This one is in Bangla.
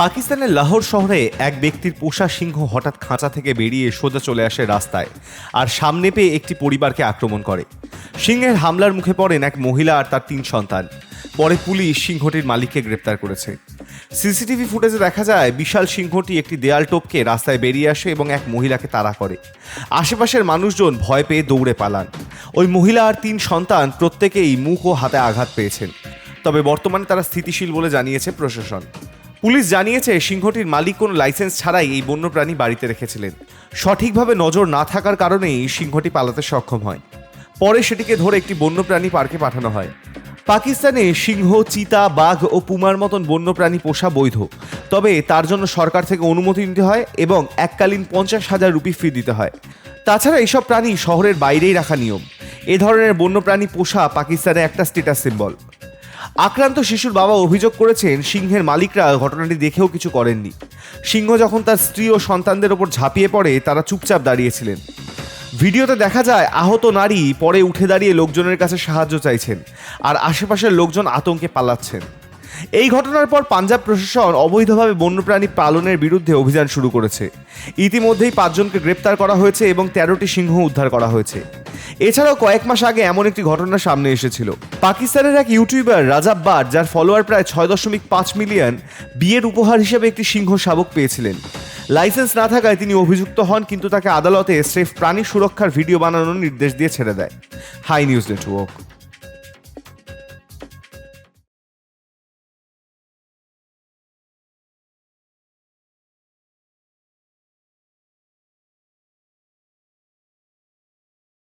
পাকিস্তানের লাহোর শহরে এক ব্যক্তির পোষা সিংহ হঠাৎ খাঁচা থেকে বেরিয়ে সোজা চলে আসে রাস্তায় আর সামনে পেয়ে একটি পরিবারকে আক্রমণ করে। সিংহের হামলার মুখে পড়েন এক মহিলা আর তার 3 সন্তান। পরে পুলিশ সিংহটির মালিককে গ্রেপ্তার করেছে। সিসিটিভি ফুটেজে দেখা যায় বিশাল সিংহটি একটি দেয়াল টপকে রাস্তায় বেরিয়ে আসে এবং এক মহিলাকে তাড়া করে। আশেপাশের মানুষজন ভয় পেয়ে দৌড়ে পালান। ওই মহিলা আর 3 সন্তান প্রত্যেকেই মুখ ও হাতে আঘাত পেয়েছেন, তবে বর্তমানে তারা স্থিতিশীল বলে জানিয়েছে প্রশাসন। পুলিশ জানিয়েছে সিংহটির মালিক কোনো লাইসেন্স ছাড়াই এই বন্যপ্রাণী বাড়িতে রেখেছিলেন। সঠিকভাবে নজর না থাকার কারণেই সিংহটি পালাতে সক্ষম হয়। পরে সেটিকে ধরে একটি বন্যপ্রাণী পার্কে পাঠানো হয়। পাকিস্তানে সিংহ, চিতা, বাঘ ও পুমার মতন বন্যপ্রাণী পোষা বৈধ, তবে তার জন্য সরকার থেকে অনুমতি নিতে হয় এবং এককালীন 50,000 রুপি ফি দিতে হয়। তাছাড়া এইসব প্রাণী শহরের বাইরেই রাখা নিয়ম। এ ধরনের বন্যপ্রাণী পোষা পাকিস্তানে একটা স্ট্যাটাস সিম্বল। আক্রান্ত শিশুর বাবা অভিযোগ করেছেন সিংহের মালিকরা ঘটনাটি দেখেও কিছু করেননি। সিংহ যখন তার স্ত্রী ও সন্তানদের ওপর ঝাঁপিয়ে পড়ে তারা চুপচাপ দাঁড়িয়েছিলেন। ভিডিওতে দেখা যায় আহত নারী পরে উঠে দাঁড়িয়ে লোকজনের কাছে সাহায্য চাইছেন আর আশেপাশের লোকজন আতঙ্কে পালাচ্ছেন। এই ঘটনার পর পাঞ্জাব প্রশাসন অবৈধভাবে বন্যপ্রাণী পালনের বিরুদ্ধে অভিযান শুরু করেছে। ইতিমধ্যেই 5 জনকে গ্রেপ্তার করা হয়েছে এবং 13টি সিংহ উদ্ধার করা হয়েছে। এছাড়াও কয়েক মাস আগে এমন একটি ঘটনা সামনে এসেছিল। পাকিস্তানের এক ইউটিউবার রাজাব বাট, যার ফলোয়ার প্রায় 6.5 মিলিয়ন, বিয়ের উপহার হিসেবে একটি সিংহ শাবক পেয়েছিলেন। লাইসেন্স না থাকায় তিনি অভিযুক্ত হন, কিন্তু তাকে আদালতে স্রেফ প্রাণী সুরক্ষার ভিডিও বানানোর নির্দেশ দিয়ে ছেড়ে দেয়। Hi news network.